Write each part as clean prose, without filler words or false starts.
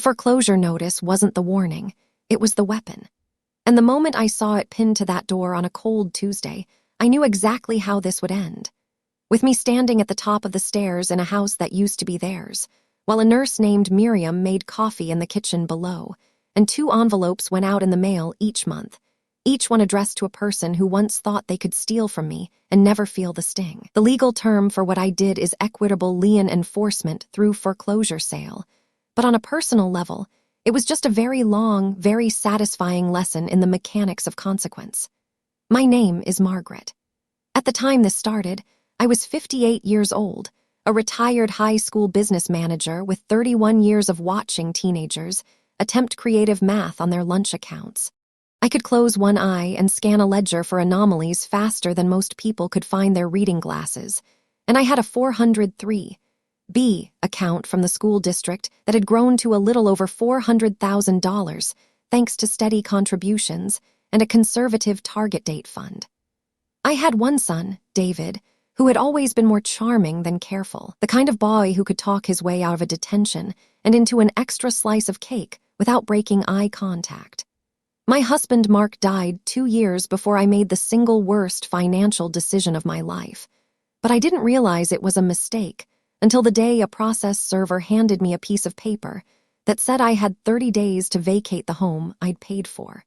foreclosure notice wasn't the warning, it was the weapon. And the moment I saw it pinned to that door on a cold Tuesday, I knew exactly how this would end. With me standing at the top of the stairs in a house that used to be theirs, while a nurse named Miriam made coffee in the kitchen below, and 2 envelopes went out in the mail each month, each one addressed to a person who once thought they could steal from me and never feel the sting. The legal term for what I did is equitable lien enforcement through foreclosure sale. But on a personal level, it was just a very long, very satisfying lesson in the mechanics of consequence. My name is Margaret. At the time this started, I was 58 years old, a retired high school business manager with 31 years of watching teenagers attempt creative math on their lunch accounts. I could close one eye and scan a ledger for anomalies faster than most people could find their reading glasses, and I had a 403B account from the school district that had grown to a little over $400,000 thanks to steady contributions and a conservative target date fund. I had one son, David, who had always been more charming than careful, the kind of boy who could talk his way out of a detention and into an extra slice of cake without breaking eye contact. My husband Mark died 2 years before I made the single worst financial decision of my life, but I didn't realize it was a mistake until the day a process server handed me a piece of paper that said I had 30 days to vacate the home I'd paid for.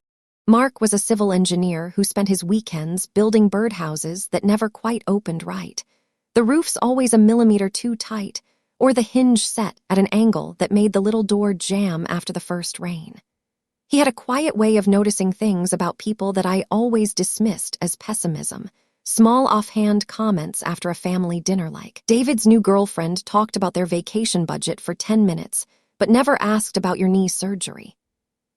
Mark was a civil engineer who spent his weekends building birdhouses that never quite opened right. The roof's always a millimeter too tight, or the hinge set at an angle that made the little door jam after the first rain. He had a quiet way of noticing things about people that I always dismissed as pessimism, small offhand comments after a family dinner like, David's new girlfriend talked about their vacation budget for 10 minutes, but never asked about your knee surgery.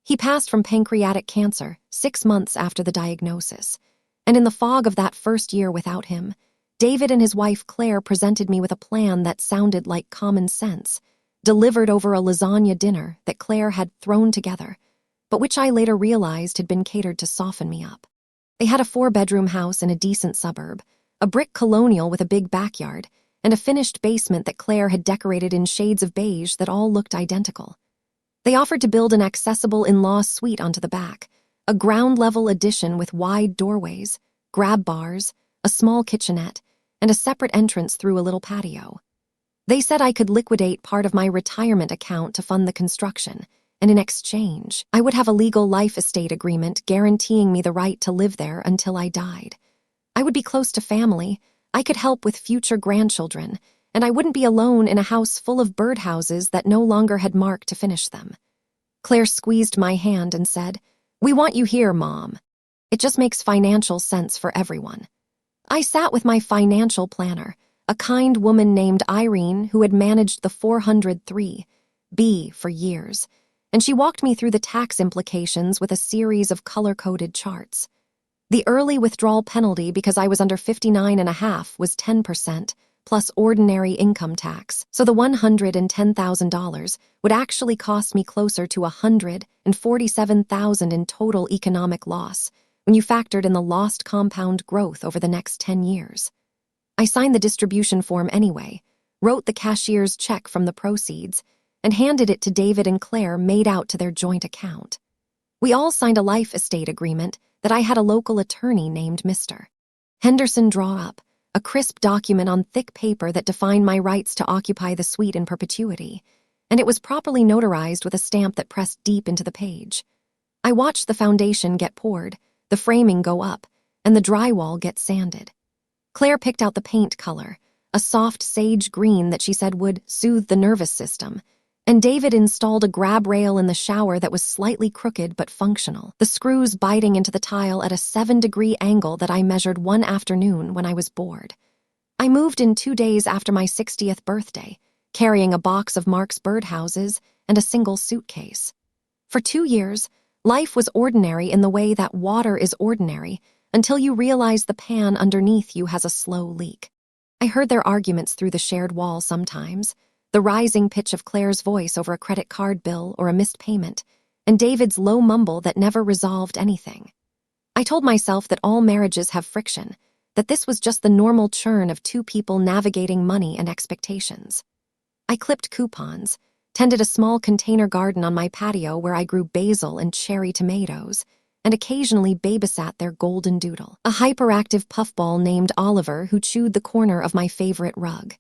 He passed from pancreatic cancer 6 months after the diagnosis, and in the fog of that first year without him, David and his wife Claire presented me with a plan that sounded like common sense, delivered over a lasagna dinner that Claire had thrown together, but which I later realized had been catered to soften me up. They had a 4-bedroom house in a decent suburb, a brick colonial with a big backyard, and a finished basement that Claire had decorated in shades of beige that all looked identical. They offered to build an accessible in-law suite onto the back, a ground-level addition with wide doorways, grab bars, a small kitchenette, and a separate entrance through a little patio. They said I could liquidate part of my retirement account to fund the construction, and in exchange, I would have a legal life estate agreement guaranteeing me the right to live there until I died. I would be close to family, I could help with future grandchildren, and I wouldn't be alone in a house full of birdhouses that no longer had Mark to finish them. Claire squeezed my hand and said, "We want you here, Mom. It just makes financial sense for everyone." I sat with my financial planner, a kind woman named Irene who had managed the 403B for years, and she walked me through the tax implications with a series of color-coded charts. The early withdrawal penalty because I was under 59.5 was 10%, plus ordinary income tax, so the $110,000 would actually cost me closer to $147,000 in total economic loss when you factored in the lost compound growth over the next 10 years. I signed the distribution form anyway, wrote the cashier's check from the proceeds, and handed it to David and Claire made out to their joint account. We all signed a life estate agreement that I had a local attorney named Mr. Henderson draw up, a crisp document on thick paper that defined my rights to occupy the suite in perpetuity, and it was properly notarized with a stamp that pressed deep into the page. I watched the foundation get poured, the framing go up, and the drywall get sanded. Claire picked out the paint color, a soft sage green that she said would soothe the nervous system, and David installed a grab rail in the shower that was slightly crooked but functional, the screws biting into the tile at a 7-degree angle that I measured one afternoon when I was bored. I moved in 2 days after my 60th birthday, carrying a box of Mark's birdhouses and a single suitcase. For 2 years, life was ordinary in the way that water is ordinary until you realize the pan underneath you has a slow leak. I heard their arguments through the shared wall sometimes, the rising pitch of Claire's voice over a credit card bill or a missed payment, and David's low mumble that never resolved anything. I told myself that all marriages have friction, that this was just the normal churn of 2 people navigating money and expectations. I clipped coupons, tended a small container garden on my patio where I grew basil and cherry tomatoes, and occasionally babysat their golden doodle, a hyperactive puffball named Oliver who chewed the corner of my favorite rug.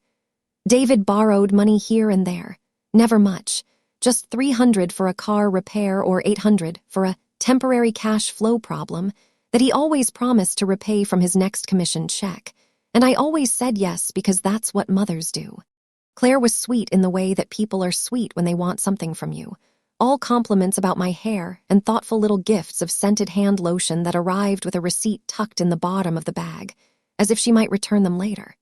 David borrowed money here and there, never much, just $300 for a car repair or $800 for a temporary cash flow problem that he always promised to repay from his next commission check, and I always said yes because that's what mothers do. Claire was sweet in the way that people are sweet when they want something from you. All compliments about my hair and thoughtful little gifts of scented hand lotion that arrived with a receipt tucked in the bottom of the bag, as if she might return them later.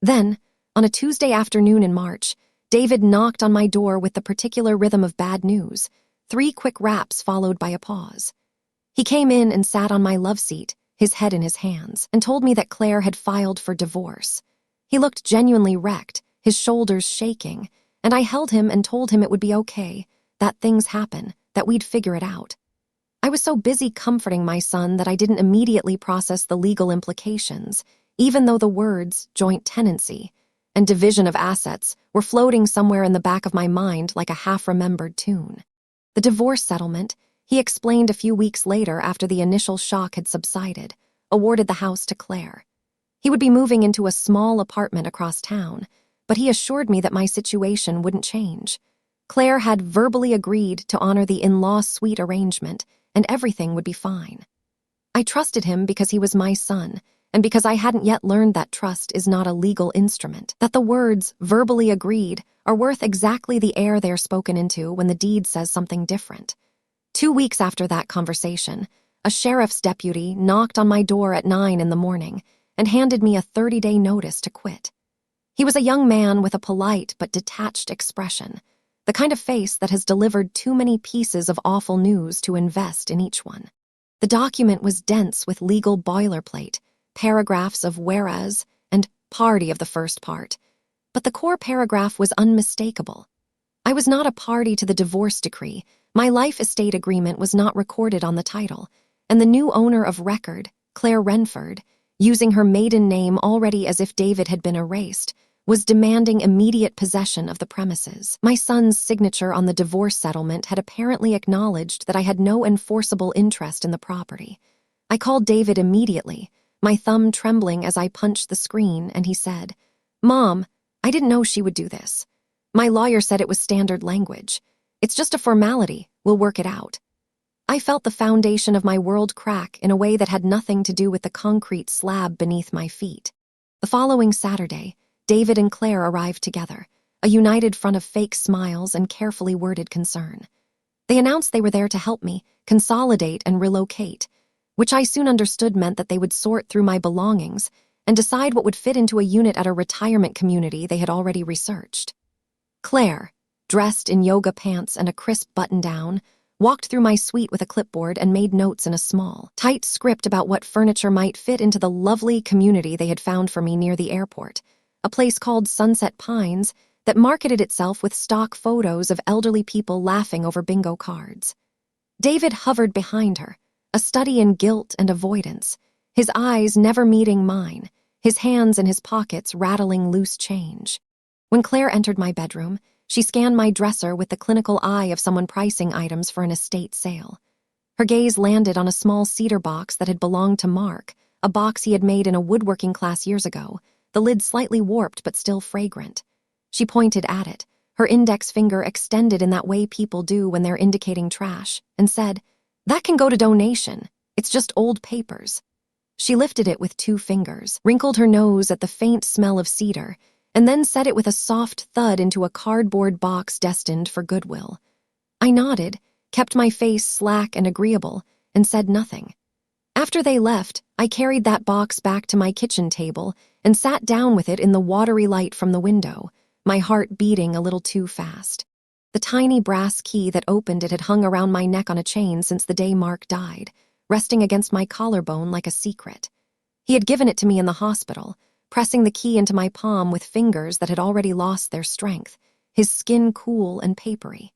Then, on a Tuesday afternoon in March, David knocked on my door with the particular rhythm of bad news, 3 quick raps followed by a pause. He came in and sat on my love seat, his head in his hands, and told me that Claire had filed for divorce. He looked genuinely wrecked, his shoulders shaking, and I held him and told him it would be okay, that things happen, that we'd figure it out. I was so busy comforting my son that I didn't immediately process the legal implications, even though the words joint tenancy and division of assets were floating somewhere in the back of my mind like a half-remembered tune. The divorce settlement, he explained a few weeks later after the initial shock had subsided, awarded the house to Claire. He would be moving into a small apartment across town, but he assured me that my situation wouldn't change. Claire had verbally agreed to honor the in-law suite arrangement, and everything would be fine. I trusted him because he was my son, and because I hadn't yet learned that trust is not a legal instrument, that the words verbally agreed are worth exactly the air they're spoken into when the deed says something different. 2 weeks after that conversation, a sheriff's deputy knocked on my door at 9 in the morning and handed me a 30-day notice to quit. He was a young man with a polite but detached expression, the kind of face that has delivered too many pieces of awful news to invest in each one. The document was dense with legal boilerplate, paragraphs of whereas and party of the first part, but the core paragraph was unmistakable. I was not a party to the divorce decree, my life estate agreement was not recorded on the title, and the new owner of record, Claire Renford, using her maiden name already as if David had been erased, was demanding immediate possession of the premises. My son's signature on the divorce settlement had apparently acknowledged that I had no enforceable interest in the property. I called David immediately, my thumb trembling as I punched the screen, and he said, "Mom, I didn't know she would do this. My lawyer said it was standard language. It's just a formality, we'll work it out." I felt the foundation of my world crack in a way that had nothing to do with the concrete slab beneath my feet. The following Saturday, David and Claire arrived together, a united front of fake smiles and carefully worded concern. They announced they were there to help me consolidate and relocate, which I soon understood meant that they would sort through my belongings and decide what would fit into a unit at a retirement community they had already researched. Claire, dressed in yoga pants and a crisp button-down, walked through my suite with a clipboard and made notes in a small, tight script about what furniture might fit into the lovely community they had found for me near the airport, a place called Sunset Pines that marketed itself with stock photos of elderly people laughing over bingo cards. David hovered behind her, a study in guilt and avoidance, his eyes never meeting mine, his hands in his pockets rattling loose change. When Claire entered my bedroom, she scanned my dresser with the clinical eye of someone pricing items for an estate sale. Her gaze landed on a small cedar box that had belonged to Mark, a box he had made in a woodworking class years ago, the lid slightly warped but still fragrant. She pointed at it, her index finger extended in that way people do when they're indicating trash, and said, "That can go to donation. It's just old papers." She lifted it with 2 fingers, wrinkled her nose at the faint smell of cedar, and then set it with a soft thud into a cardboard box destined for Goodwill. I nodded, kept my face slack and agreeable, and said nothing. After they left, I carried that box back to my kitchen table and sat down with it in the watery light from the window, my heart beating a little too fast. The tiny brass key that opened it had hung around my neck on a chain since the day Mark died, resting against my collarbone like a secret. He had given it to me in the hospital, pressing the key into my palm with fingers that had already lost their strength, his skin cool and papery.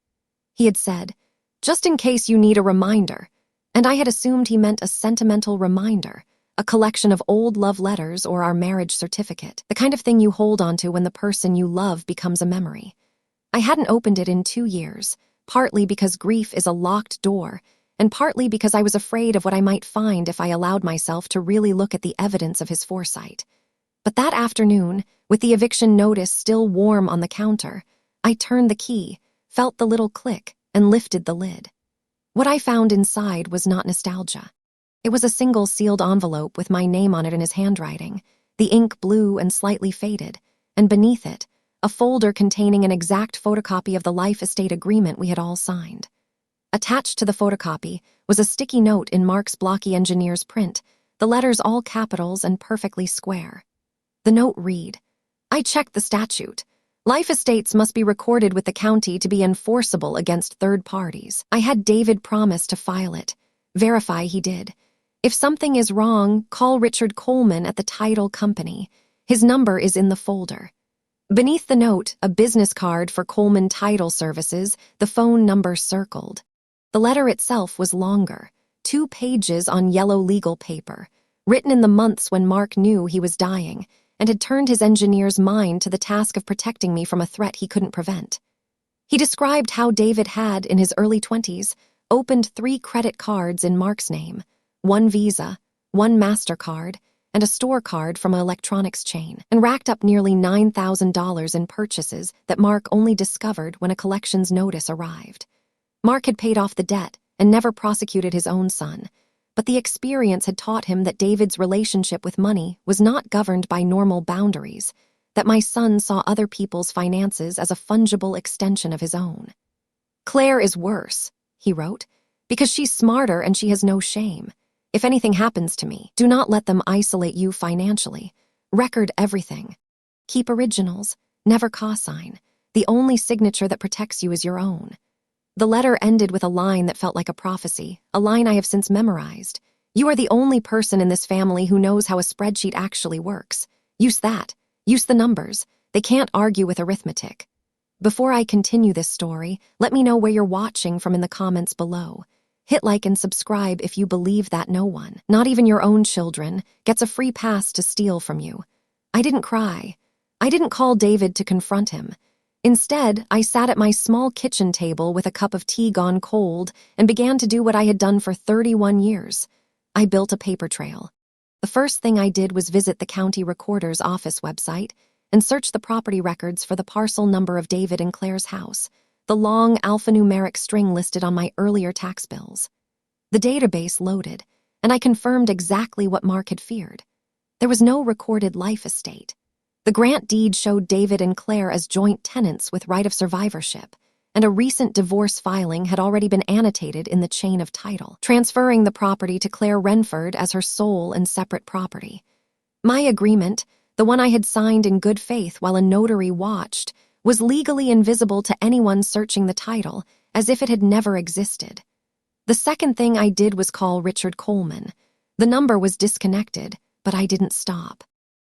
He had said, "Just in case you need a reminder," and I had assumed he meant a sentimental reminder, a collection of old love letters or our marriage certificate, the kind of thing you hold onto when the person you love becomes a memory. I hadn't opened it in 2 years, partly because grief is a locked door, and partly because I was afraid of what I might find if I allowed myself to really look at the evidence of his foresight. But that afternoon, with the eviction notice still warm on the counter, I turned the key, felt the little click, and lifted the lid. What I found inside was not nostalgia. It was a single sealed envelope with my name on it in his handwriting, the ink blue and slightly faded, and beneath it, a folder containing an exact photocopy of the life estate agreement we had all signed. Attached to the photocopy was a sticky note in Mark's blocky engineer's print, the letters all capitals and perfectly square. The note read, "I checked the statute. Life estates must be recorded with the county to be enforceable against third parties. I had David promise to file it. Verify he did. If something is wrong, call Richard Coleman at the title company. His number is in the folder." Beneath the note, a business card for Coleman Title Services, the phone number circled. The letter itself was longer, 2 pages on yellow legal paper, written in the months when Mark knew he was dying and had turned his engineer's mind to the task of protecting me from a threat he couldn't prevent. He described how David had, in his early 20s, opened 3 credit cards in Mark's name, 1 Visa, 1 MasterCard, and a store card from an electronics chain, and racked up nearly $9,000 in purchases that Mark only discovered when a collections notice arrived. Mark had paid off the debt and never prosecuted his own son, but the experience had taught him that David's relationship with money was not governed by normal boundaries, that my son saw other people's finances as a fungible extension of his own. "Claire is worse," he wrote, "because she's smarter and she has no shame. If anything happens to me, do not let them isolate you financially. Record everything. Keep originals, never cosign. The only signature that protects you is your own." The letter ended with a line that felt like a prophecy, a line I have since memorized. "You are the only person in this family who knows how a spreadsheet actually works. Use that. Use the numbers. They can't argue with arithmetic." Before I continue this story, let me know where you're watching from in the comments below. Hit like and subscribe if you believe that no one, not even your own children, gets a free pass to steal from you. I didn't cry. I didn't call David to confront him. Instead, I sat at my small kitchen table with a cup of tea gone cold and began to do what I had done for 31 years. I built a paper trail. The first thing I did was visit the county recorder's office website and search the property records for the parcel number of David and Claire's house, the long alphanumeric string listed on my earlier tax bills. The database loaded, and I confirmed exactly what Mark had feared. There was no recorded life estate. The grant deed showed David and Claire as joint tenants with right of survivorship, and a recent divorce filing had already been annotated in the chain of title, transferring the property to Claire Renford as her sole and separate property. My agreement, the one I had signed in good faith while a notary watched, was legally invisible to anyone searching the title, as if it had never existed. The second thing I did was call Richard Coleman. The number was disconnected, but I didn't stop.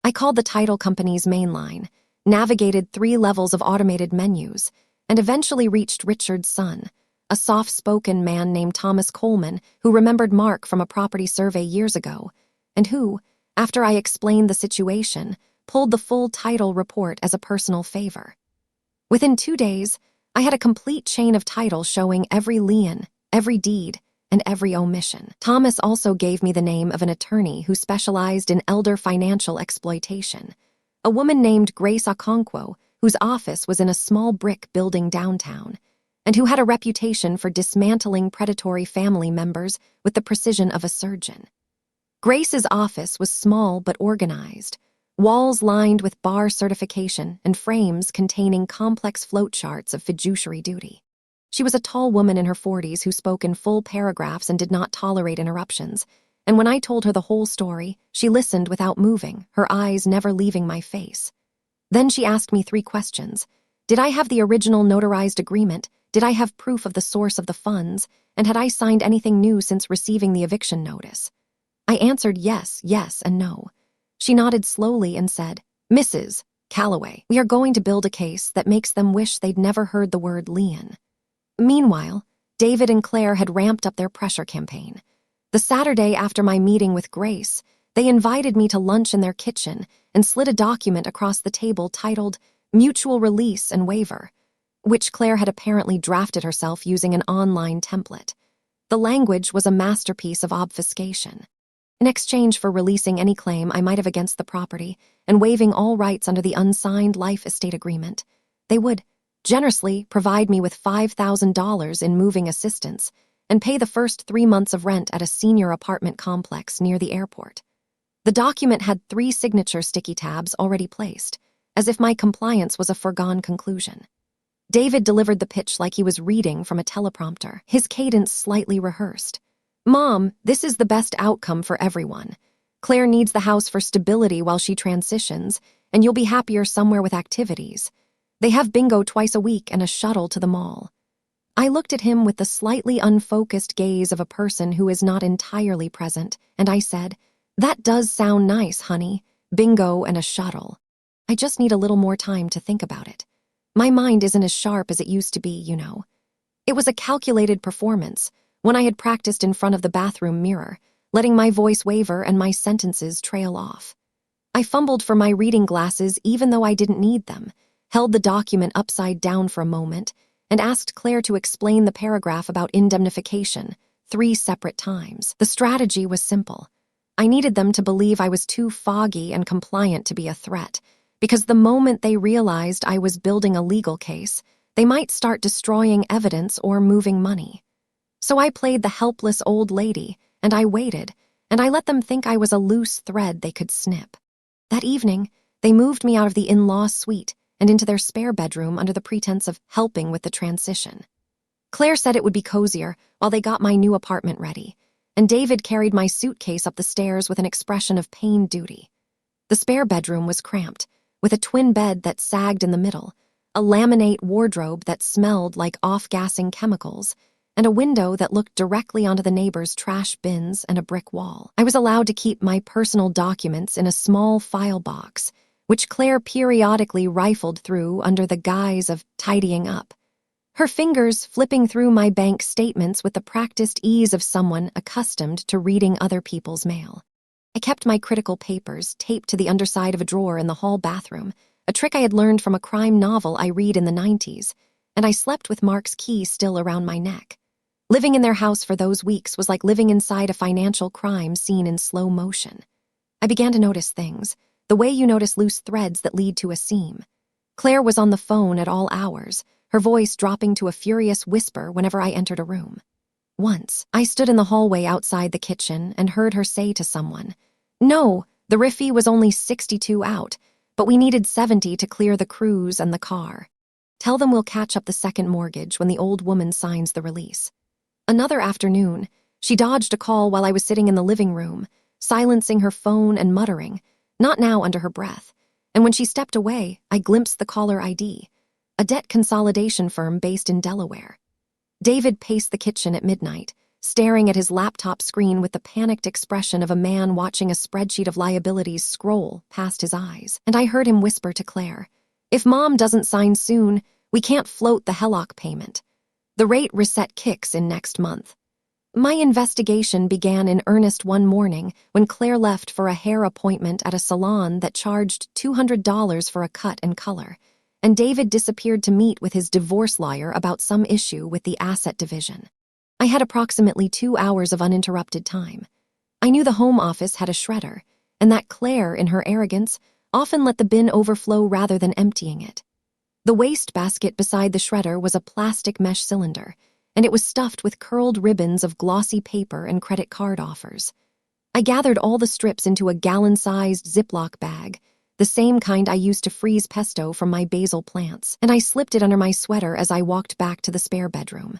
I called the title company's main line, navigated 3 levels of automated menus, and eventually reached Richard's son, a soft-spoken man named Thomas Coleman who remembered Mark from a property survey years ago, and who, after I explained the situation, pulled the full title report as a personal favor. Within 2 days, I had a complete chain of title showing every lien, every deed, and every omission. Thomas also gave me the name of an attorney who specialized in elder financial exploitation, a woman named Grace Okonkwo, whose office was in a small brick building downtown, and who had a reputation for dismantling predatory family members with the precision of a surgeon. Grace's office was small but organized, walls lined with bar certification and frames containing complex flowcharts of fiduciary duty. She was a tall woman in her 40s who spoke in full paragraphs and did not tolerate interruptions, and when I told her the whole story, she listened without moving, her eyes never leaving my face. Then she asked me 3 questions. Did I have the original notarized agreement? Did I have proof of the source of the funds? And had I signed anything new since receiving the eviction notice? I answered yes, yes, and no. She nodded slowly and said, "Mrs. Calloway, we are going to build a case that makes them wish they'd never heard the word lien." Meanwhile, David and Claire had ramped up their pressure campaign. The Saturday after my meeting with Grace, they invited me to lunch in their kitchen and slid a document across the table titled Mutual Release and Waiver. which Claire had apparently drafted herself using an online template. The language was a masterpiece of obfuscation. In exchange for releasing any claim I might have against the property and waiving all rights under the unsigned life estate agreement, they would generously provide me with $5,000 in moving assistance and pay the first 3 months of rent at a senior apartment complex near the airport. The document had 3 signature sticky tabs already placed, as if my compliance was a foregone conclusion. David delivered the pitch like he was reading from a teleprompter, his cadence slightly rehearsed. "Mom, this is the best outcome for everyone. Claire needs the house for stability while she transitions, and you'll be happier somewhere with activities. They have bingo twice a week and a shuttle to the mall." I looked at him with the slightly unfocused gaze of a person who is not entirely present, and I said, "That does sound nice, honey. Bingo and a shuttle. I just need a little more time to think about it. My mind isn't as sharp as it used to be, you know." It was a calculated performance, one I had practiced in front of the bathroom mirror, letting my voice waver and my sentences trail off. I fumbled for my reading glasses even though I didn't need them, held the document upside down for a moment, and asked Claire to explain the paragraph about indemnification 3 separate times. The strategy was simple. I needed them to believe I was too foggy and compliant to be a threat, because the moment they realized I was building a legal case, they might start destroying evidence or moving money. So I played the helpless old lady, and I waited, and I let them think I was a loose thread they could snip. That evening, they moved me out of the in-law suite and into their spare bedroom under the pretense of helping with the transition. Claire said it would be cozier while they got my new apartment ready, and David carried my suitcase up the stairs with an expression of pained duty. The spare bedroom was cramped, with a twin bed that sagged in the middle, a laminate wardrobe that smelled like off-gassing chemicals, and a window that looked directly onto the neighbor's trash bins and a brick wall. I was allowed to keep my personal documents in a small file box, which Claire periodically rifled through under the guise of tidying up, her fingers flipping through my bank statements with the practiced ease of someone accustomed to reading other people's mail. I kept my critical papers taped to the underside of a drawer in the hall bathroom, a trick I had learned from a crime novel I read in the 90s, and I slept with Mark's key still around my neck. Living in their house for those weeks was like living inside a financial crime scene in slow motion. I began to notice things, the way you notice loose threads that lead to a seam. Claire was on the phone at all hours, her voice dropping to a furious whisper whenever I entered a room. Once, I stood in the hallway outside the kitchen and heard her say to someone, "No, the riffy was only 62 out, but we needed 70 to clear the cruise and the car. Tell them we'll catch up the second mortgage when the old woman signs the release." Another afternoon, she dodged a call while I was sitting in the living room, silencing her phone and muttering, "Not now," under her breath, and when she stepped away, I glimpsed the caller ID, a debt consolidation firm based in Delaware. David paced the kitchen at midnight, staring at his laptop screen with the panicked expression of a man watching a spreadsheet of liabilities scroll past his eyes, and I heard him whisper to Claire, "If Mom doesn't sign soon, we can't float the HELOC payment. The rate reset kicks in next month." My investigation began in earnest one morning when Claire left for a hair appointment at a salon that charged $200 for a cut and color, and David disappeared to meet with his divorce lawyer about some issue with the asset division. I had approximately 2 hours of uninterrupted time. I knew the home office had a shredder, and that Claire, in her arrogance, often let the bin overflow rather than emptying it. The wastebasket beside the shredder was a plastic mesh cylinder, and it was stuffed with curled ribbons of glossy paper and credit card offers. I gathered all the strips into a gallon-sized Ziploc bag, the same kind I used to freeze pesto from my basil plants, and I slipped it under my sweater as I walked back to the spare bedroom.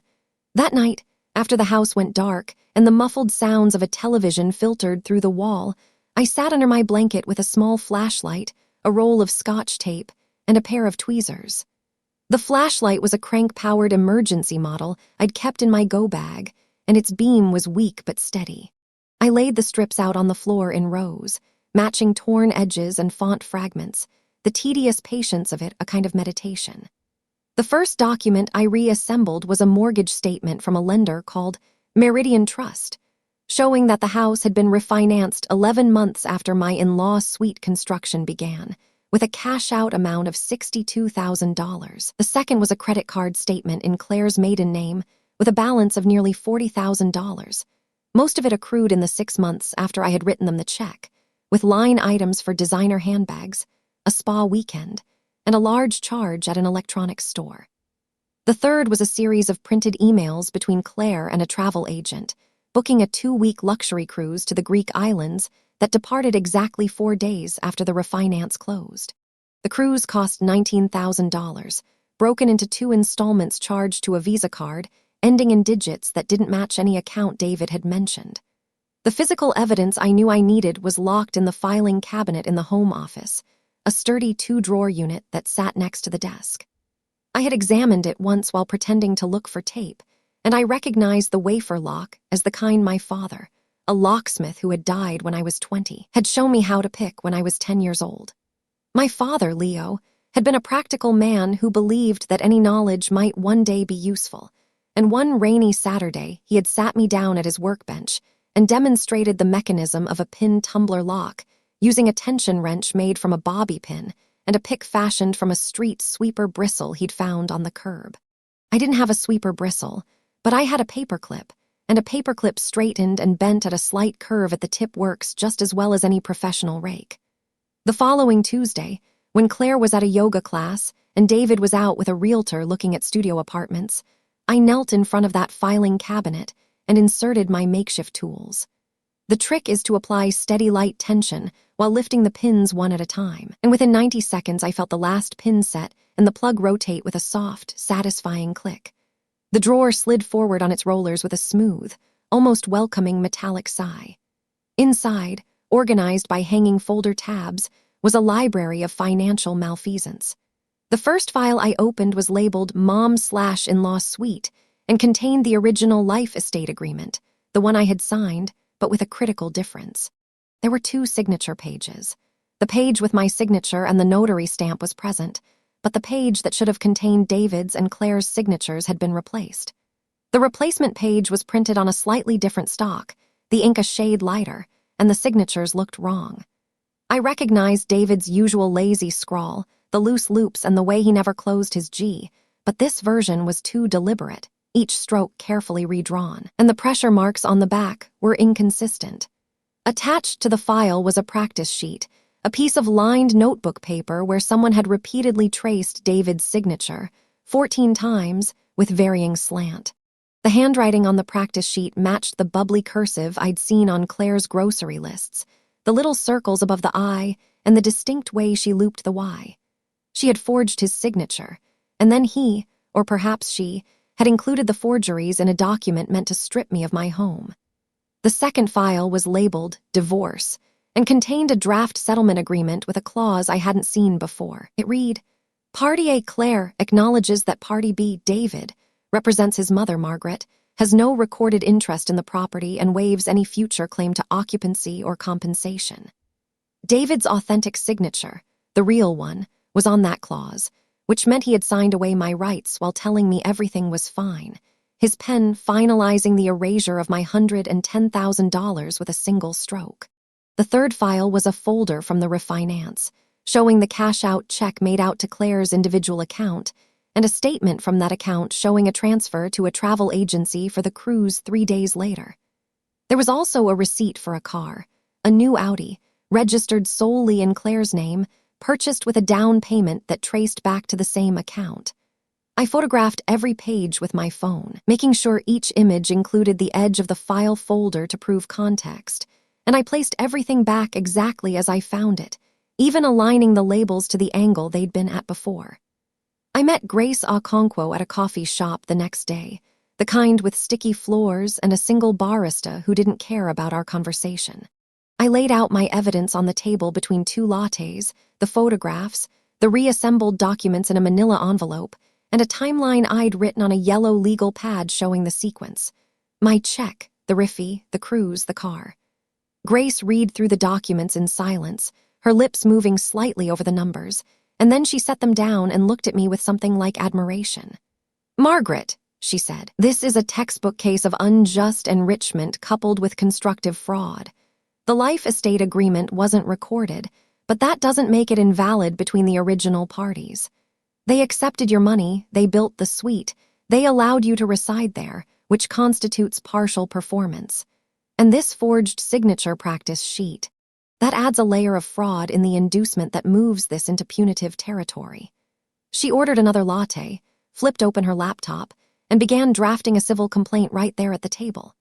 That night, after the house went dark and the muffled sounds of a television filtered through the wall, I sat under my blanket with a small flashlight, a roll of Scotch tape, and a pair of tweezers. The flashlight was a crank-powered emergency model I'd kept in my go bag, and its beam was weak but steady. I laid the strips out on the floor in rows, matching torn edges and font fragments, the tedious patience of it a kind of meditation. The first document I reassembled was a mortgage statement from a lender called Meridian Trust, showing that the house had been refinanced 11 months after my in-law suite construction began, with a cash-out amount of $62,000. The second was a credit card statement in Claire's maiden name with a balance of nearly $40,000. Most of it accrued in the 6 months after I had written them the check, with line items for designer handbags, a spa weekend, and a large charge at an electronics store. The third was a series of printed emails between Claire and a travel agent, booking a 2-week luxury cruise to the Greek islands that departed exactly 4 days after the refinance closed. The cruise cost $19,000, broken into 2 installments charged to a Visa card, ending in digits that didn't match any account David had mentioned. The physical evidence I knew I needed was locked in the filing cabinet in the home office, a sturdy 2-drawer unit that sat next to the desk. I had examined it once while pretending to look for tape, and I recognized the wafer lock as the kind my father, a locksmith who had died when I was 20, had shown me how to pick when I was 10 years old. My father, Leo, had been a practical man who believed that any knowledge might one day be useful, and one rainy Saturday he had sat me down at his workbench and demonstrated the mechanism of a pin tumbler lock using a tension wrench made from a bobby pin and a pick fashioned from a street sweeper bristle he'd found on the curb. I didn't have a sweeper bristle, but I had a paperclip, and a paperclip straightened and bent at a slight curve at the tip works just as well as any professional rake. The following Tuesday, when Claire was at a yoga class and David was out with a realtor looking at studio apartments, I knelt in front of that filing cabinet and inserted my makeshift tools. The trick is to apply steady light tension while lifting the pins one at a time, and within 90 seconds I felt the last pin set and the plug rotate with a soft, satisfying click. The drawer slid forward on its rollers with a smooth, almost welcoming metallic sigh. Inside, organized by hanging folder tabs, was a library of financial malfeasance. The first file I opened was labeled Mom/In-Law Suite and contained the original life estate agreement, the one I had signed, but with a critical difference. There were 2 signature pages. The page with my signature and the notary stamp was present, but the page that should have contained David's and Claire's signatures had been replaced. The replacement page was printed on a slightly different stock, the ink a shade lighter, and the signatures looked wrong. I recognized David's usual lazy scrawl, the loose loops and the way he never closed his G, but this version was too deliberate, each stroke carefully redrawn, and the pressure marks on the back were inconsistent. Attached to the file was a practice sheet, a piece of lined notebook paper where someone had repeatedly traced David's signature, 14 times, with varying slant. The handwriting on the practice sheet matched the bubbly cursive I'd seen on Claire's grocery lists, the little circles above the I, and the distinct way she looped the Y. She had forged his signature, and then he, or perhaps she, had included the forgeries in a document meant to strip me of my home. The second file was labeled Divorce and contained a draft settlement agreement with a clause I hadn't seen before. It read, Party A Claire acknowledges that Party B David represents his mother Margaret, has no recorded interest in the property and waives any future claim to occupancy or compensation. David's authentic signature, the real one, was on that clause, which meant he had signed away my rights while telling me everything was fine, his pen finalizing the erasure of my $110,000 with a single stroke. The third file was a folder from the refinance, showing the cash-out check made out to Claire's individual account, and a statement from that account showing a transfer to a travel agency for the cruise 3 days later. There was also a receipt for a car, a new Audi, registered solely in Claire's name, purchased with a down payment that traced back to the same account. I photographed every page with my phone, making sure each image included the edge of the file folder to prove context, and I placed everything back exactly as I found it, even aligning the labels to the angle they'd been at before. I met Grace Okonkwo at a coffee shop the next day, the kind with sticky floors and a single barista who didn't care about our conversation. I laid out my evidence on the table between 2 lattes, the photographs, the reassembled documents in a manila envelope, and a timeline I'd written on a yellow legal pad showing the sequence. My check, the riffy, the cruise, the car. Grace read through the documents in silence, her lips moving slightly over the numbers, and then she set them down and looked at me with something like admiration. Margaret, she said, this is a textbook case of unjust enrichment coupled with constructive fraud. The life estate agreement wasn't recorded, but that doesn't make it invalid between the original parties. They accepted your money, they built the suite, they allowed you to reside there, which constitutes partial performance. And this forged signature practice sheet. That adds a layer of fraud in the inducement that moves this into punitive territory. She ordered another latte, flipped open her laptop, and began drafting a civil complaint right there at the table.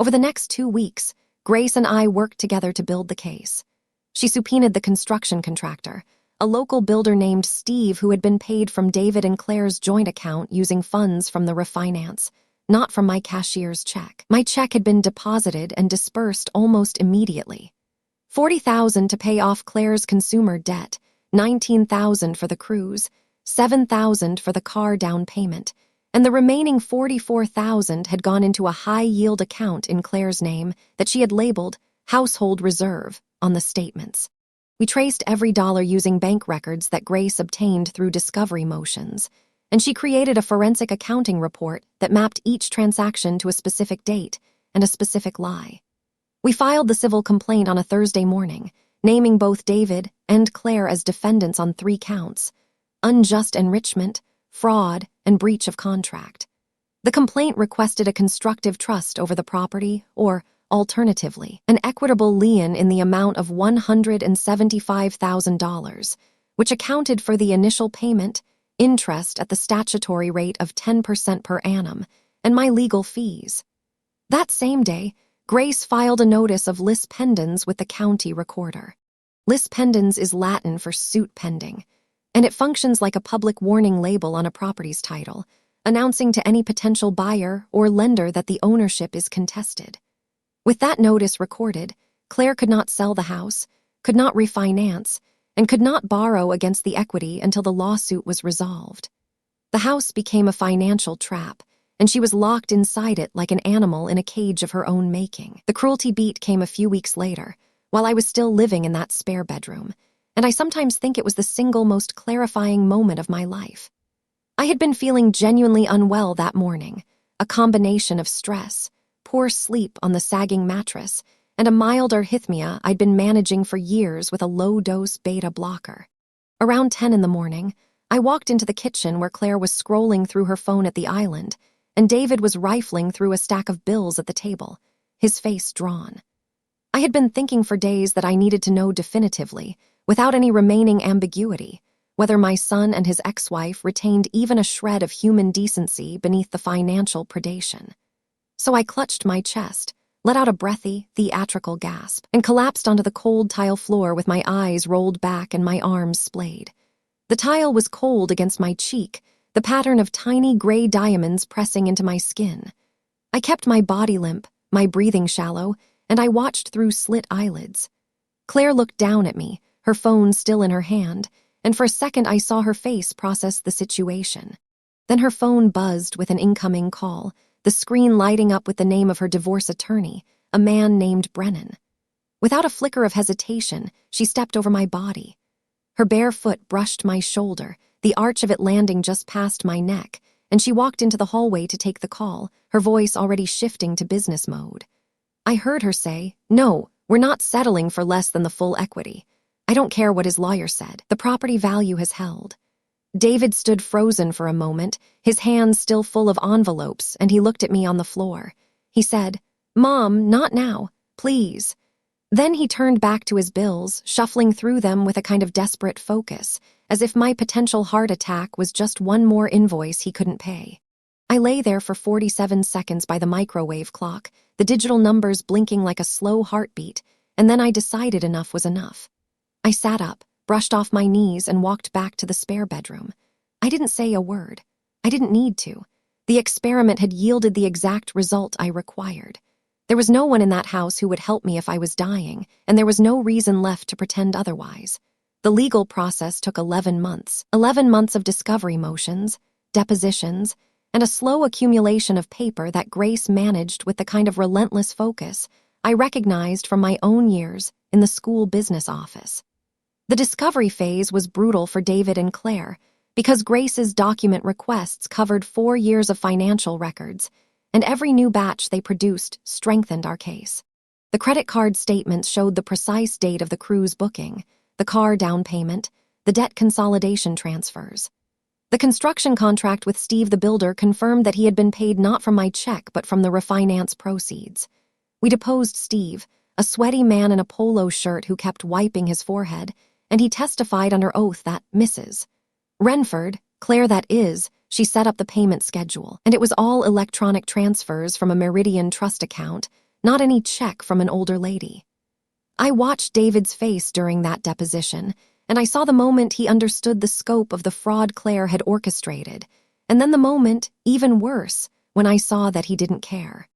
Over the next 2 weeks, Grace and I worked together to build the case. She subpoenaed the construction contractor, a local builder named Steve who had been paid from David and Claire's joint account using funds from the refinance, not from my cashier's check. My check had been deposited and dispersed almost immediately. $40,000 to pay off Claire's consumer debt, $19,000 for the cruise, $7,000 for the car down payment, and the remaining $44,000 had gone into a high-yield account in Claire's name that she had labeled Household Reserve on the statements. We traced every dollar using bank records that Grace obtained through discovery motions, and she created a forensic accounting report that mapped each transaction to a specific date and a specific lie. We filed the civil complaint on a Thursday morning, naming both David and Claire as defendants on 3 counts: unjust enrichment, fraud, and breach of contract. The complaint requested a constructive trust over the property or, alternatively, an equitable lien in the amount of $175,000, which accounted for the initial payment, interest at the statutory rate of 10% per annum, and my legal fees. That same day, Grace filed a notice of lis pendens with the county recorder. Lis pendens is Latin for suit pending, and it functions like a public warning label on a property's title, announcing to any potential buyer or lender that the ownership is contested. With that notice recorded, Claire could not sell the house, could not refinance, and could not borrow against the equity until the lawsuit was resolved. The house became a financial trap, and she was locked inside it like an animal in a cage of her own making. The cruelty beat came a few weeks later, while I was still living in that spare bedroom, and I sometimes think it was the single most clarifying moment of my life. I had been feeling genuinely unwell that morning, a combination of stress, poor sleep on the sagging mattress, and a mild arrhythmia I'd been managing for years with a low-dose beta blocker. Around 10 in the morning, I walked into the kitchen where Claire was scrolling through her phone at the island, and David was rifling through a stack of bills at the table, his face drawn. I had been thinking for days that I needed to know definitively, without any remaining ambiguity, whether my son and his ex-wife retained even a shred of human decency beneath the financial predation. So I clutched my chest, let out a breathy, theatrical gasp, and collapsed onto the cold tile floor with my eyes rolled back and my arms splayed. The tile was cold against my cheek, the pattern of tiny gray diamonds pressing into my skin. I kept my body limp, my breathing shallow, and I watched through slit eyelids. Claire looked down at me, her phone still in her hand, and for a second I saw her face process the situation. Then her phone buzzed with an incoming call, the screen lighting up with the name of her divorce attorney, a man named Brennan. Without a flicker of hesitation, she stepped over my body. Her bare foot brushed my shoulder, the arch of it landing just past my neck, and she walked into the hallway to take the call, her voice already shifting to business mode. I heard her say, "No, we're not settling for less than the full equity. I don't care what his lawyer said. The property value has held." David stood frozen for a moment, his hands still full of envelopes, and he looked at me on the floor. He said, "Mom, not now, please." Then he turned back to his bills, shuffling through them with a kind of desperate focus, as if my potential heart attack was just one more invoice he couldn't pay. I lay there for 47 seconds by the microwave clock, the digital numbers blinking like a slow heartbeat, and then I decided enough was enough. I sat up, brushed off my knees, and walked back to the spare bedroom. I didn't say a word. I didn't need to. The experiment had yielded the exact result I required. There was no one in that house who would help me if I was dying, and there was no reason left to pretend otherwise. The legal process took 11 months. 11 months of discovery motions, depositions, and a slow accumulation of paper that Grace managed with the kind of relentless focus I recognized from my own years in the school business office. The discovery phase was brutal for David and Claire because Grace's document requests covered 4 years of financial records, and every new batch they produced strengthened our case. The credit card statements showed the precise date of the cruise booking, the car down payment, the debt consolidation transfers. The construction contract with Steve the builder confirmed that he had been paid not from my check but from the refinance proceeds. We deposed Steve, a sweaty man in a polo shirt who kept wiping his forehead, and he testified under oath that Mrs. Renford, Claire that is, she set up the payment schedule, and it was all electronic transfers from a Meridian trust account, not any check from an older lady. I watched David's face during that deposition, and I saw the moment he understood the scope of the fraud Claire had orchestrated, and then the moment, even worse, when I saw that he didn't care.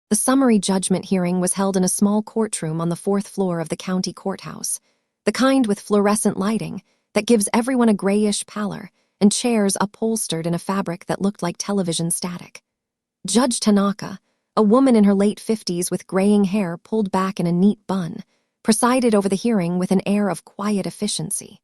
The summary judgment hearing was held in a small courtroom on the 4th floor of the county courthouse, the kind with fluorescent lighting that gives everyone a grayish pallor, and chairs upholstered in a fabric that looked like television static. Judge Tanaka, a woman in her late 50s with graying hair pulled back in a neat bun, presided over the hearing with an air of quiet efficiency.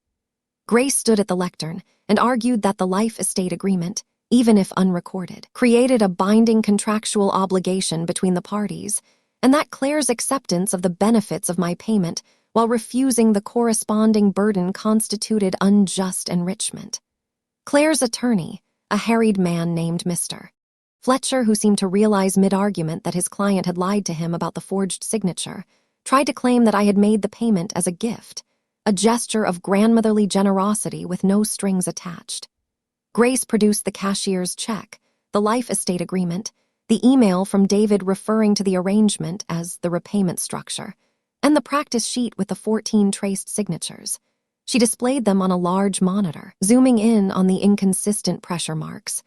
Grace stood at the lectern and argued that the life estate agreement, even if unrecorded, created a binding contractual obligation between the parties, and that Claire's acceptance of the benefits of my payment while refusing the corresponding burden constituted unjust enrichment. Claire's attorney, a harried man named Mr. Fletcher, who seemed to realize mid-argument that his client had lied to him about the forged signature, tried to claim that I had made the payment as a gift, a gesture of grandmotherly generosity with no strings attached. Grace produced the cashier's check, the life estate agreement, the email from David referring to the arrangement as the repayment structure, and the practice sheet with the 14 traced signatures. She displayed them on a large monitor, zooming in on the inconsistent pressure marks.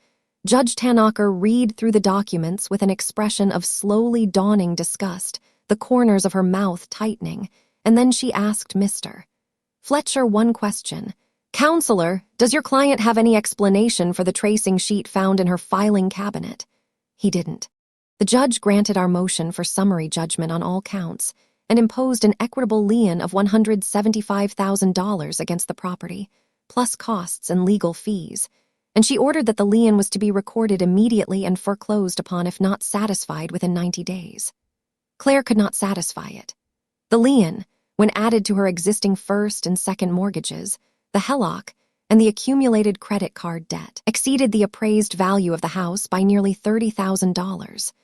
Judge Tanaka read through the documents with an expression of slowly dawning disgust, the corners of her mouth tightening, and then she asked Mr. Fletcher one question. "Counselor, does your client have any explanation for the tracing sheet found in her filing cabinet?" He didn't. The judge granted our motion for summary judgment on all counts and imposed an equitable lien of $175,000 against the property, plus costs and legal fees, and she ordered that the lien was to be recorded immediately and foreclosed upon if not satisfied within 90 days. Claire could not satisfy it. The lien, when added to her existing first and second mortgages, the HELOC, and the accumulated credit card debt, exceeded the appraised value of the house by nearly $30,000.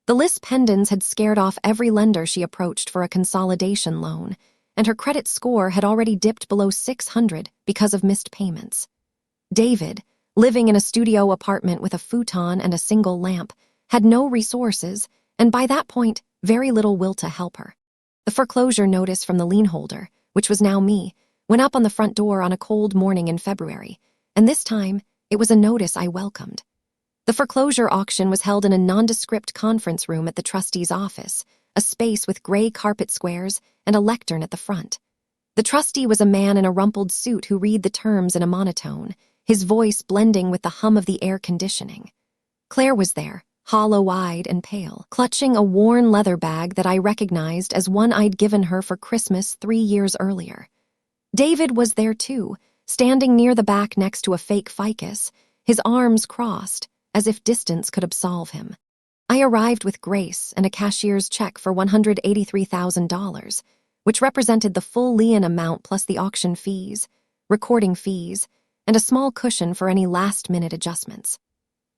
The Liz Pendens had scared off every lender she approached for a consolidation loan, and her credit score had already dipped below 600 because of missed payments. David, living in a studio apartment with a futon and a single lamp, had no resources, and by that point, very little will to help her. The foreclosure notice from the lien holder, which was now me, went up on the front door on a cold morning in February, and this time, it was a notice I welcomed. The foreclosure auction was held in a nondescript conference room at the trustee's office, a space with gray carpet squares and a lectern at the front. The trustee was a man in a rumpled suit who read the terms in a monotone, his voice blending with the hum of the air conditioning. Claire was there, hollow-eyed and pale, clutching a worn leather bag that I recognized as one I'd given her for Christmas 3 years earlier. David was there too, standing near the back next to a fake ficus, his arms crossed, as if distance could absolve him. I arrived with Grace and a cashier's check for $183,000, which represented the full lien amount plus the auction fees, recording fees, and a small cushion for any last-minute adjustments.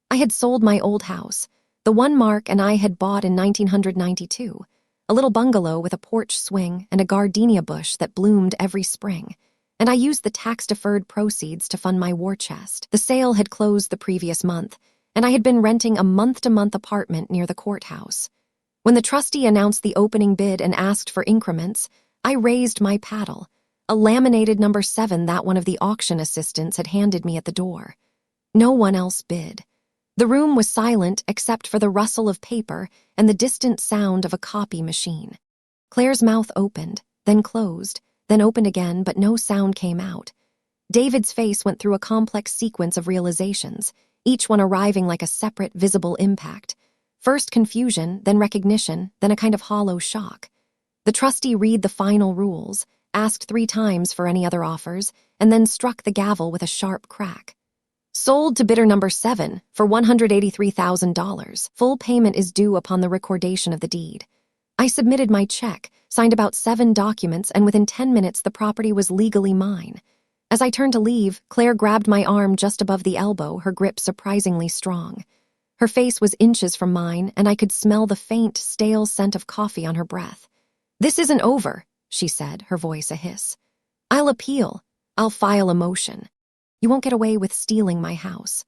I had sold my old house, the one Mark and I had bought in 1992, a little bungalow with a porch swing and a gardenia bush that bloomed every spring, and I used the tax-deferred proceeds to fund my war chest. The sale had closed the previous month, and I had been renting a month-to-month apartment near the courthouse. When the trustee announced the opening bid and asked for increments, I raised my paddle, a laminated number 7 that one of the auction assistants had handed me at the door. No one else bid. The room was silent except for the rustle of paper and the distant sound of a copy machine. Claire's mouth opened, then closed, then opened again, but no sound came out. David's face went through a complex sequence of realizations, each one arriving like a separate, visible impact. First confusion, then recognition, then a kind of hollow shock. The trustee read the final rules, asked 3 times for any other offers, and then struck the gavel with a sharp crack. Sold to bidder number 7 for $183,000. Full payment is due upon the recordation of the deed. I submitted my check, signed about 7 documents, and within 10 minutes the property was legally mine. As I turned to leave, Claire grabbed my arm just above the elbow, her grip surprisingly strong. Her face was inches from mine, and I could smell the faint, stale scent of coffee on her breath. "This isn't over," she said, her voice a hiss. "I'll appeal. I'll file a motion. You won't get away with stealing my house."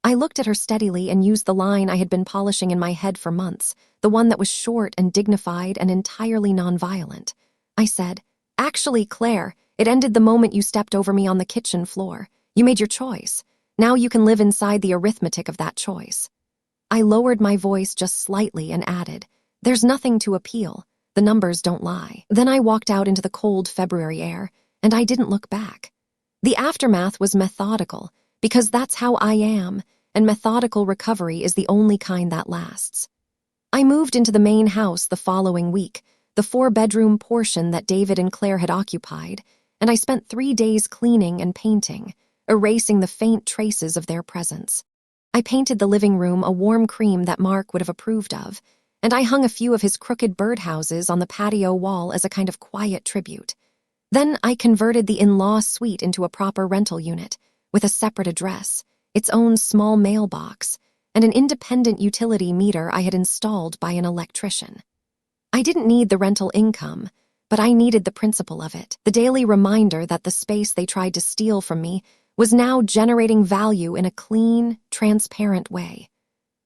I looked at her steadily and used the line I had been polishing in my head for months, the one that was short and dignified and entirely nonviolent. I said, "Actually, Claire, it ended the moment you stepped over me on the kitchen floor. You made your choice. Now you can live inside the arithmetic of that choice." I lowered my voice just slightly and added, "There's nothing to appeal. The numbers don't lie." Then I walked out into the cold February air, and I didn't look back. The aftermath was methodical, because that's how I am, and methodical recovery is the only kind that lasts. I moved into the main house the following week, the 4-bedroom portion that David and Claire had occupied, and I spent 3 days cleaning and painting, erasing the faint traces of their presence. I painted the living room a warm cream that Mark would have approved of, and I hung a few of his crooked birdhouses on the patio wall as a kind of quiet tribute. Then I converted the in-law suite into a proper rental unit, with a separate address, its own small mailbox, and an independent utility meter I had installed by an electrician. I didn't need the rental income, but I needed the principle of it, the daily reminder that the space they tried to steal from me was now generating value in a clean, transparent way.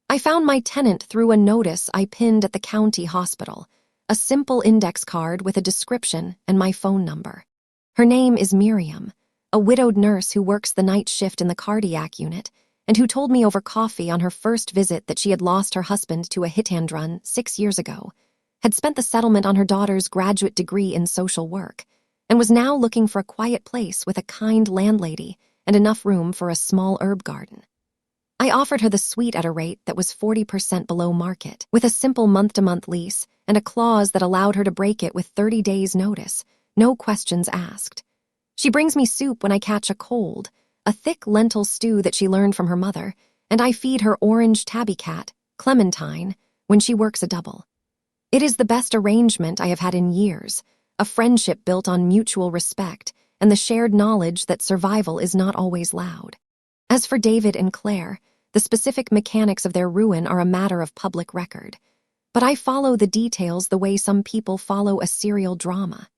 I found my tenant through a notice I pinned at the county hospital, a simple index card with a description and my phone number. Her name is Miriam, a widowed nurse who works the night shift in the cardiac unit, and who told me over coffee on her first visit that she had lost her husband to a hit-and-run 6 years ago, had spent the settlement on her daughter's graduate degree in social work, and was now looking for a quiet place with a kind landlady and enough room for a small herb garden. I offered her the suite at a rate that was 40% below market, with a simple month-to-month lease and a clause that allowed her to break it with 30 days' notice, no questions asked. She brings me soup when I catch a cold, a thick lentil stew that she learned from her mother, and I feed her orange tabby cat, Clementine, when she works a double. It is the best arrangement I have had in years, a friendship built on mutual respect and the shared knowledge that survival is not always loud. As for David and Claire, the specific mechanics of their ruin are a matter of public record, but I follow the details the way some people follow a serial drama.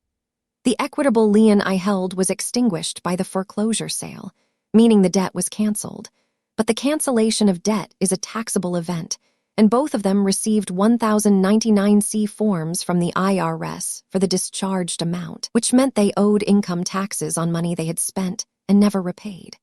The equitable lien I held was extinguished by the foreclosure sale, meaning the debt was canceled, but the cancellation of debt is a taxable event, and both of them received 1099-C forms from the IRS for the discharged amount, which meant they owed income taxes on money they had spent and never repaid.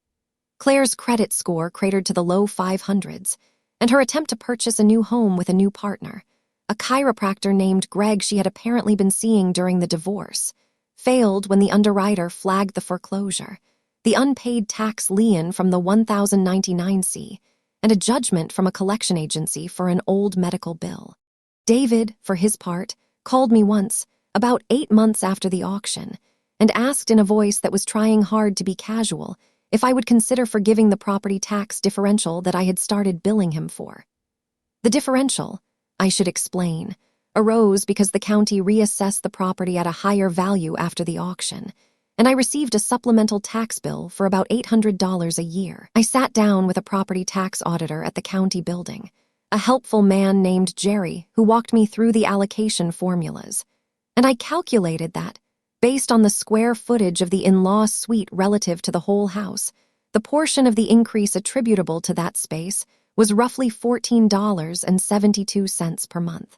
Claire's credit score cratered to the low 500s, and her attempt to purchase a new home with a new partner, a chiropractor named Greg she had apparently been seeing during the divorce, failed when the underwriter flagged the foreclosure, the unpaid tax lien from the 1099-C, and a judgment from a collection agency for an old medical bill. David, for his part, called me once, about 8 months after the auction, and asked in a voice that was trying hard to be casual if I would consider forgiving the property tax differential that I had started billing him for. The differential, I should explain, arose because the county reassessed the property at a higher value after the auction, and I received a supplemental tax bill for about $800 a year. I sat down with a property tax auditor at the county building, a helpful man named Jerry who walked me through the allocation formulas, and I calculated that, based on the square footage of the in-law suite relative to the whole house, the portion of the increase attributable to that space was roughly $14.72 per month.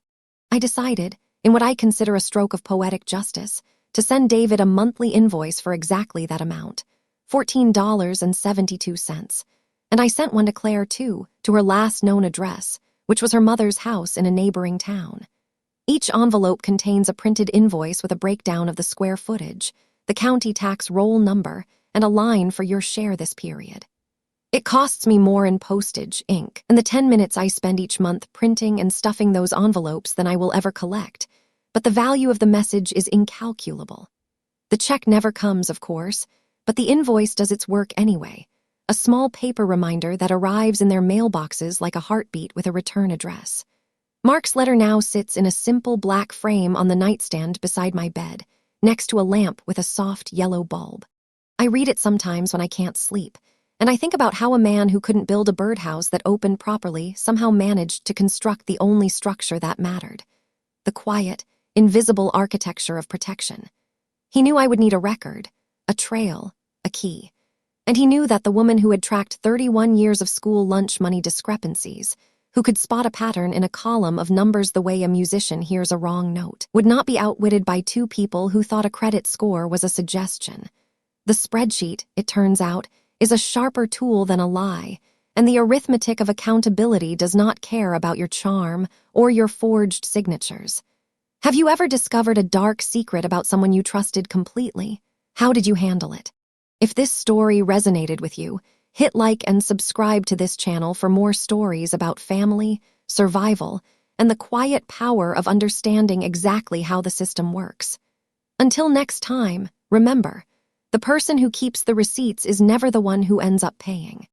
I decided, in what I consider a stroke of poetic justice, to send David a monthly invoice for exactly that amount, $14.72, and I sent one to Claire, too, to her last known address, which was her mother's house in a neighboring town. Each envelope contains a printed invoice with a breakdown of the square footage, the county tax roll number, and a line for your share this period. It costs me more in postage, ink, and the 10 minutes I spend each month printing and stuffing those envelopes than I will ever collect, but the value of the message is incalculable. The check never comes, of course, but the invoice does its work anyway, a small paper reminder that arrives in their mailboxes like a heartbeat with a return address. Mark's letter now sits in a simple black frame on the nightstand beside my bed, next to a lamp with a soft yellow bulb. I read it sometimes when I can't sleep, and I think about how a man who couldn't build a birdhouse that opened properly somehow managed to construct the only structure that mattered: the quiet, invisible architecture of protection. He knew I would need a record, a trail, a key. And he knew that the woman who had tracked 31 years of school lunch money discrepancies, who could spot a pattern in a column of numbers the way a musician hears a wrong note, would not be outwitted by two people who thought a credit score was a suggestion. The spreadsheet, it turns out, is a sharper tool than a lie, and the arithmetic of accountability does not care about your charm or your forged signatures. Have you ever discovered a dark secret about someone you trusted completely? How did you handle it? If this story resonated with you, hit like and subscribe to this channel for more stories about family, survival, and the quiet power of understanding exactly how the system works. Until next time, remember, the person who keeps the receipts is never the one who ends up paying.